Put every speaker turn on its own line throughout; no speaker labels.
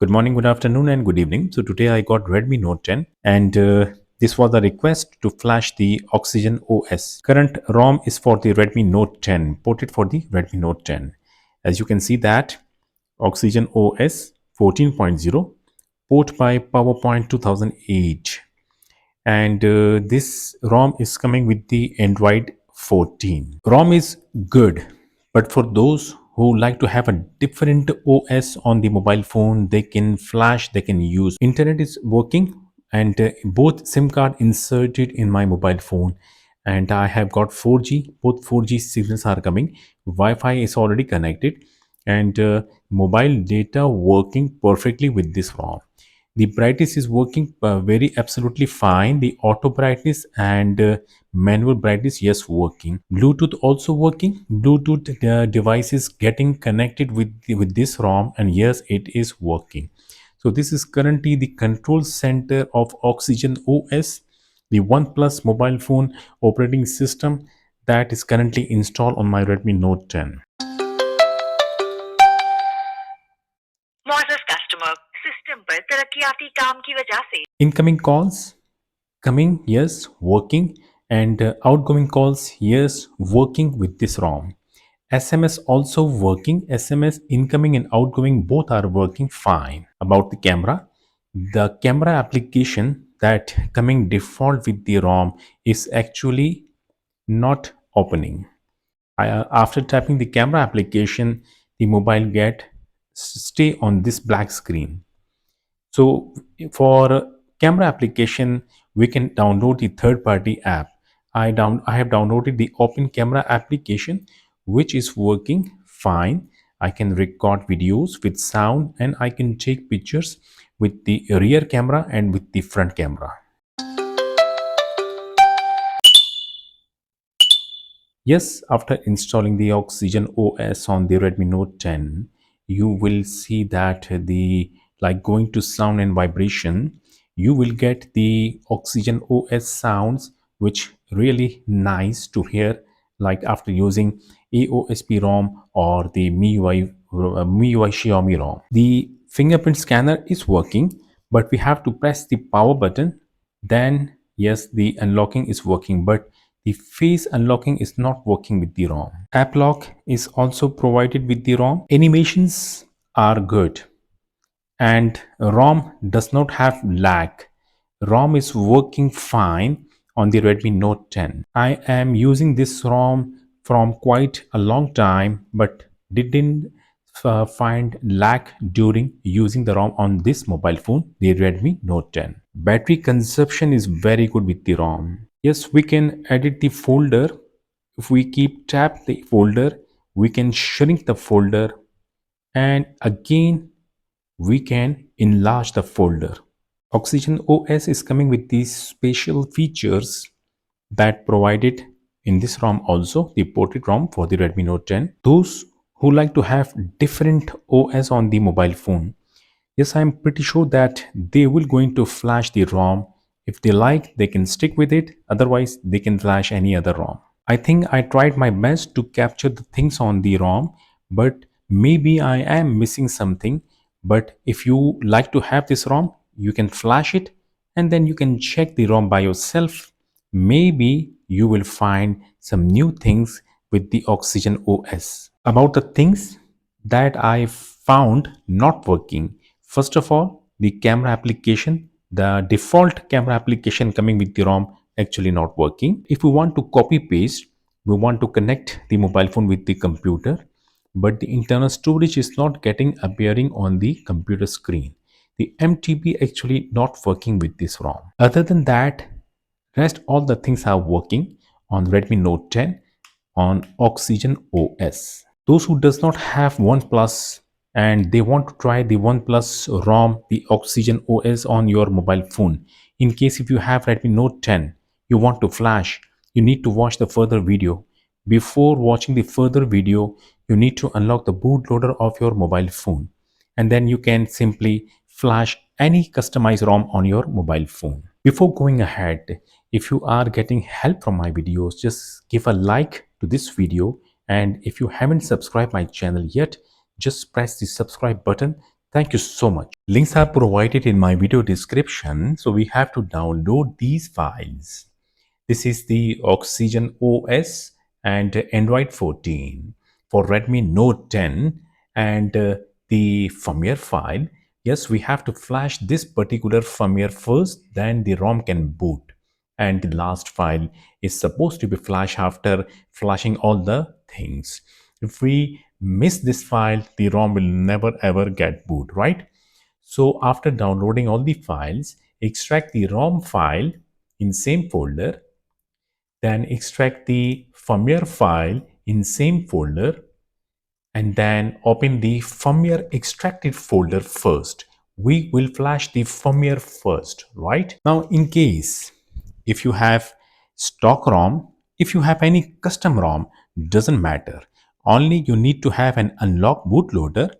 Good morning, good afternoon, and good evening. So today I got Redmi Note 10, and this was a request to flash the Oxygen OS. Current ROM is for the Redmi Note 10, ported for the Redmi Note 10. As you can see that Oxygen OS 14.0, port by PowerPoint 2008, and this ROM is coming with the Android 14. ROM is good, but for those who like to have a different OS on the mobile phone, they can flash, they can use. Internet is working, and both SIM card inserted in my mobile phone, and I have got 4G. Both 4G signals are coming. Wi-Fi is already connected, and mobile data working perfectly with this ROM. The brightness is working very absolutely fine. The auto brightness and manual brightness, yes, working. Bluetooth also working. Bluetooth device is getting connected with this ROM, and yes, it is working. So this is currently the control center of Oxygen OS, the OnePlus mobile phone operating system that is currently installed on my Redmi Note 10.
Moses customer system पर तरक्याती काम की वजह से
Incoming calls coming, yes, working, and outgoing calls, yes, working with this ROM. SMS also working. SMS incoming and outgoing both are working fine. About the camera application that coming default with the ROM is actually not opening. After tapping the camera application, the mobile get stay on this black screen. So for camera application, we can download the third-party app. I have downloaded the Open Camera application, which is working fine. I can record videos with sound, and I can take pictures with the rear camera and with the front camera. Yes, after installing the Oxygen OS on the Redmi Note 10, you will see that the like going to sound and vibration, you will get the Oxygen OS sounds, which really nice to hear, like after using AOSP ROM or the MIUI Xiaomi ROM. The fingerprint scanner is working, but we have to press the power button. Then yes, the unlocking is working, but the face unlocking is not working with the ROM. App lock is also provided with the ROM. Animations are good, and ROM does not have lag. ROM is working fine on the Redmi Note 10. I am using this ROM from quite a long time, but didn't find lag during using the ROM on this mobile phone, the Redmi Note 10. Battery consumption is very good with the ROM. Yes, we can edit the folder. If we keep tap the folder, we can shrink the folder, and again we can enlarge the folder. Oxygen OS is coming with these special features that provided in this ROM also, the ported ROM for the Redmi Note 10. Those who like to have different OS on the mobile phone, yes, I'm pretty sure that they will going to flash the ROM. If they like, they can stick with it. Otherwise, they can flash any other ROM. I think I tried my best to capture the things on the ROM, but maybe I am missing something. But if you like to have this ROM, you can flash it, and then you can check the ROM by yourself. Maybe you will find some new things with the Oxygen OS. About the things that I found not working. First of all, the camera application, the default camera application coming with the ROM actually not working. If we want to copy paste, we want to connect the mobile phone with the computer, but the internal storage is not getting appearing on the computer screen. The MTP actually not working with this ROM. Other than that, rest all the things are working on Redmi Note 10 on Oxygen OS. Those who does not have OnePlus and they want to try the OnePlus ROM, the Oxygen OS on your mobile phone. In case if you have Redmi Note 10, you want to flash, you need to watch the further video. Before watching the further video, you need to unlock the bootloader of your mobile phone, and then you can simply flash any customized ROM on your mobile phone. Before going ahead, if you are getting help from my videos, just give a like to this video, and if you haven't subscribed my channel yet, just press the subscribe button, Thank you so much. Links are provided in my video description, so we have to download these files. This is the Oxygen OS and Android 14 for Redmi Note 10 and the firmware file. Yes, we have to flash this particular firmware first, then the ROM can boot. And the last file is supposed to be flashed after flashing all the things. If we miss this file, the ROM will never ever get boot, right? So after downloading all the files, extract the ROM file in same folder, then extract the firmware file in same folder, and then open the firmware extracted folder first. We will flash the firmware first, right? Now, in case if you have stock ROM, if you have any custom ROM, doesn't matter. Only you need to have an unlock bootloader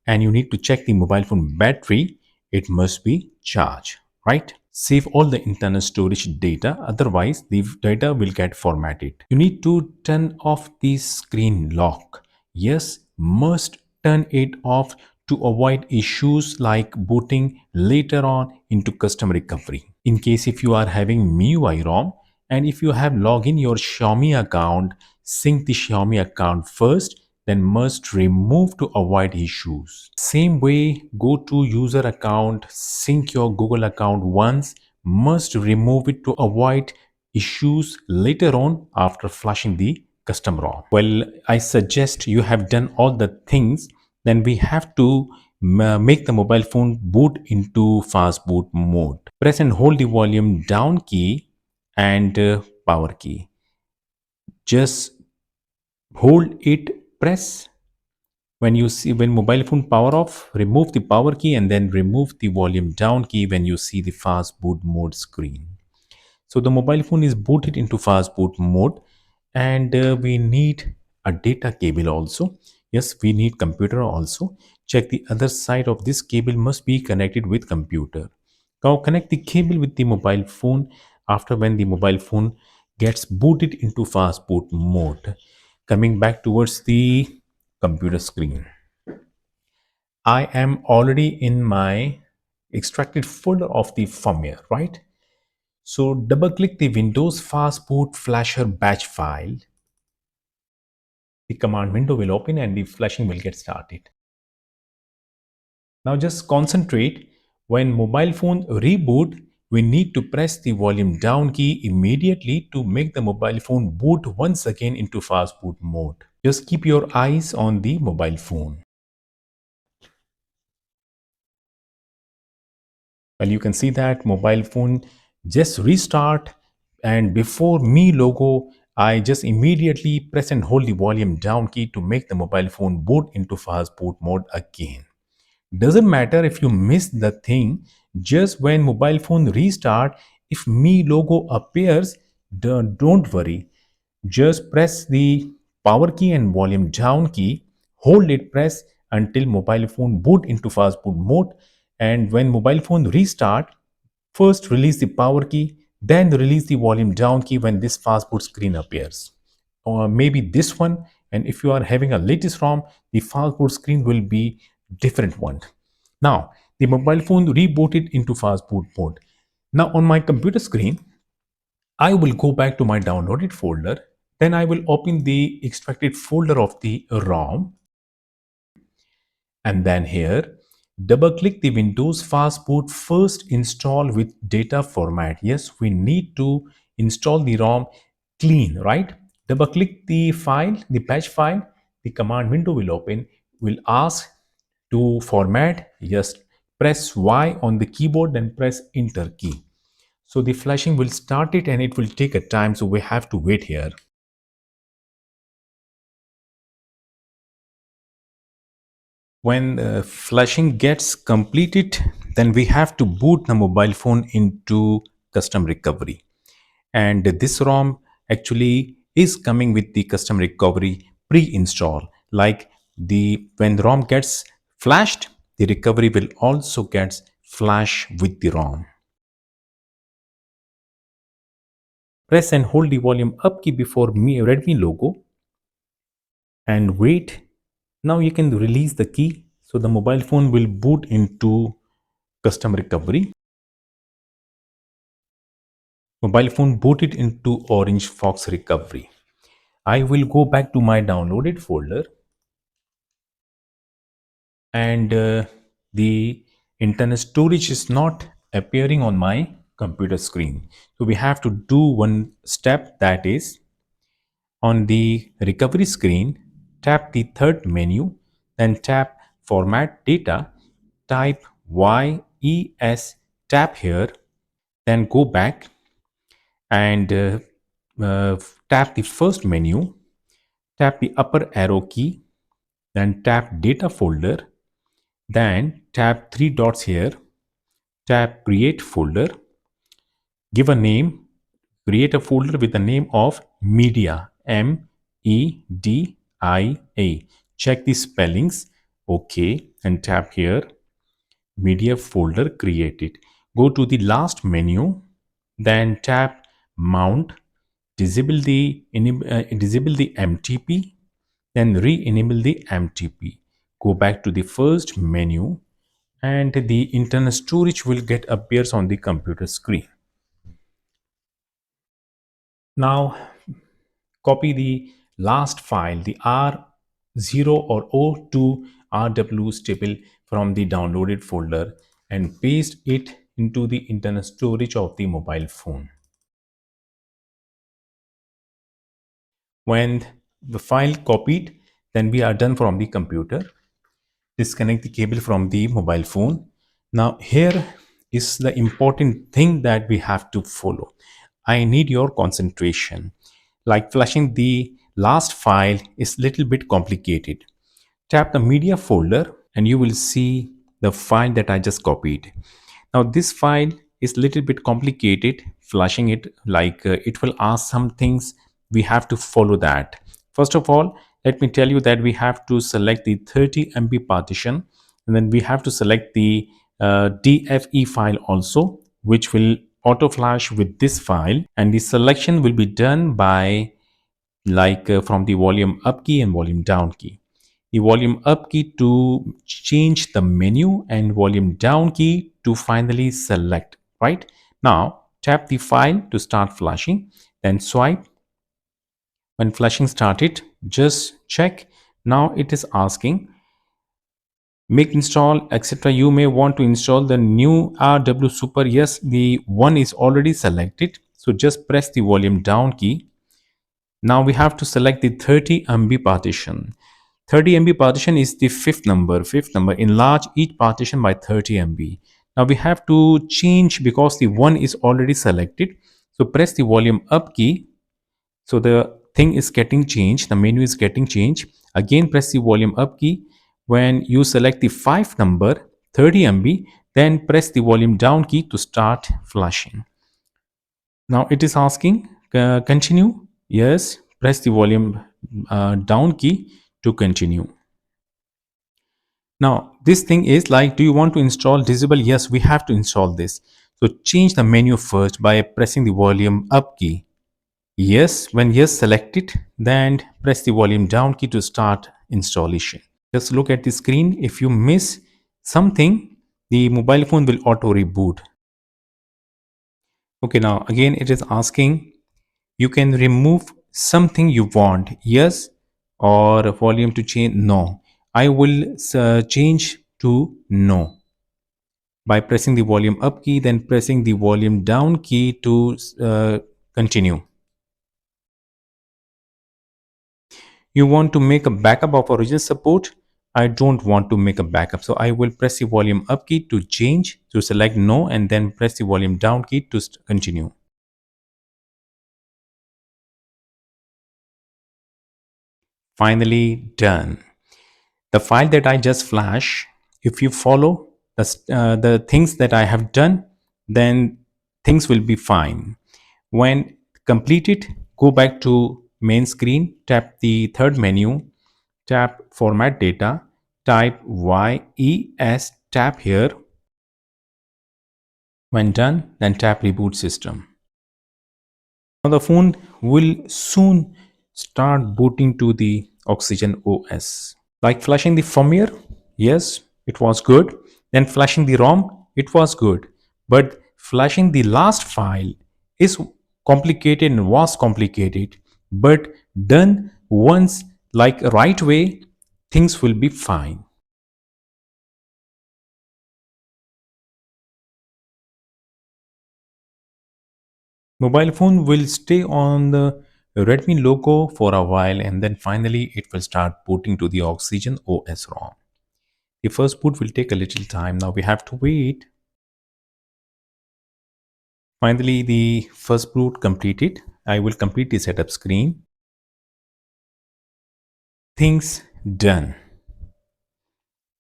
and you need to check the mobile phone battery. It must be charged, right? Save all the internal storage data, otherwise the data will get formatted. You need to turn off the screen lock. Yes, must turn it off to avoid issues like booting later on into custom recovery. In case if you are having MIUI ROM and if you have logged in your Xiaomi account, sync the Xiaomi account first, then must remove to avoid issues. Same way, go to user account, sync your Google account once, must remove it to avoid issues later on after flashing the custom ROM. Well, I suggest you have done all the things, then we have to make the mobile phone boot into fast boot mode. Press and hold the volume down key and power key. Just hold it, press. When you see when mobile phone power off, remove the power key and then remove the volume down key when you see the fast boot mode screen. So the mobile phone is booted into fast boot mode, and we need a data cable also. Yes, we need computer also. Check the other side of this cable must be connected with computer. Now connect the cable with the mobile phone after when the mobile phone gets booted into fast boot mode. Coming back towards the computer screen. I am already in my extracted folder of the firmware, right? So double click the Windows Fastboot Flasher batch file. The command window will open and the flashing will get started. Now just concentrate. When mobile phone reboot, we need to press the volume down key immediately to make the mobile phone boot once again into fast boot mode. Just keep your eyes on the mobile phone. Well, you can see that mobile phone just restart, and before me logo, I just immediately press and hold the volume down key to make the mobile phone boot into fast boot mode again. Doesn't matter if you miss the thing, just when mobile phone restart, if me logo appears, don't worry. Just press the power key and volume down key, hold it press until mobile phone boot into fast boot mode, and when mobile phone restart, first release the power key, then release the volume down key when this fast boot screen appears. Or maybe this one, and if you are having a latest ROM, the fast boot screen will be different one. Now, the mobile phone rebooted into fast boot mode. Now on my computer screen, I will go back to my downloaded folder. Then I will open the extracted folder of the ROM. And then here, double click the Windows Fastboot first install with data format. Yes, we need to install the ROM clean, right? Double click the file, the patch file, the command window will open, will ask to format. Just press Y on the keyboard, then press enter key. So the flashing will start it and it will take a time. So we have to wait here. When flashing gets completed, then we have to boot the mobile phone into custom recovery. And this ROM actually is coming with the custom recovery pre-install. Like the when the ROM gets flashed, the recovery will also get flash with the ROM. Press and hold the volume up key before Redmi logo and wait. Now you can release the key So the mobile phone will boot into custom recovery. Mobile phone booted into Orange Fox recovery. I will go back to my downloaded folder, and the internal storage is not appearing on my computer screen. So we have to do one step, that is, on the recovery screen, tap the third menu, then tap Format Data, type YES, tap here, then go back and tap the first menu, tap the upper arrow key, then tap Data folder, then tap three dots here, tap Create folder, give a name, create a folder with the name of Media, Media. Check the spellings, OK, and tap here, Media folder created. Go to the last menu, then tap Mount, disable the MTP, then re-enable the MTP. Go back to the first menu, and the internal storage will get appears on the computer screen. Now copy the last file, the R0 or O2 RW stable from the downloaded folder, and paste it into the internal storage of the mobile phone. When the file copied, then we are done from the computer. Disconnect the cable from the mobile phone. Now here is the important thing that we have to follow. I need your concentration. Like flashing the last file is little bit complicated. Tap the media folder and you will see the file that I just copied. Now this file is little bit complicated. Flashing it, like it will ask some things, we have to follow that. First of all, let me tell you that we have to select the 30 MB partition, and then we have to select the DFE file also, which will auto flash with this file, and the selection will be done by from the volume up key and volume down key. The volume up key to change the menu, and volume down key to finally select. Right now, tap the file to start flashing, then swipe. When flashing started, just check. Now it is asking make install etc. You may want to install the new RW Super. Yes, the one is already selected, so just press the volume down key. Now we have to select the 30 MB partition. 30 MB partition is the fifth number. Enlarge each partition by 30 MB. Now we have to change because the one is already selected. So press the volume up key. So the thing is getting changed. The menu is getting changed. Again, press the volume up key. When you select the 5 number, 30 MB, then press the volume down key to start flashing. Now it is asking continue. Yes, press the volume down key to continue. Now this thing is like, do you want to install Disable? Yes, we have to install this. So change the menu first by pressing the volume up key. Yes, when yes selected, then press the volume down key to start installation. Just look at the screen. If you miss something, the mobile phone will auto reboot. Okay, now again it is asking, you can remove something you want, yes, or volume to change, no. I will change to no by pressing the volume up key, then pressing the volume down key to continue. You want to make a backup of original support? I don't want to make a backup, so I will press the volume up key to change, to select no, and then press the volume down key to continue. Finally done. The file that I just flash, if you follow the things that I have done, then things will be fine. When completed, go back to main screen, tap the third menu, tap Format Data, type YES, tap here. When done, then tap Reboot System. Now the phone will soon start booting to the Oxygen OS. Like flashing the firmware? Yes, it was good. Then flashing the ROM, it was good. But flashing the last file is complicated and was complicated. But done once, like right way, things will be fine. Mobile phone will stay on the Redmi logo for a while and then finally it will start booting to the Oxygen OS ROM. The first boot will take a little time. Now we have to wait. Finally, the first boot completed. I will complete the setup screen. Things done.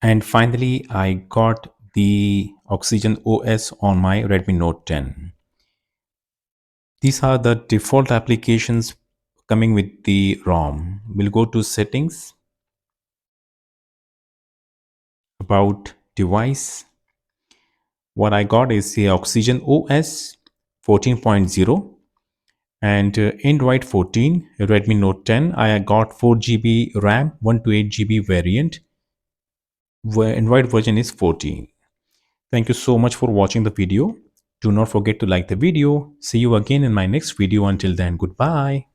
And finally, I got the Oxygen OS on my Redmi Note 10. These are the default applications coming with the ROM. We'll go to settings, about device. What I got is the Oxygen OS 14.0 and Android 14, Redmi Note 10. I got 4 GB RAM, 128 GB variant. Android version is 14. Thank you so much for watching the video. Do not forget to like the video. See you again in my next video. Until then, goodbye.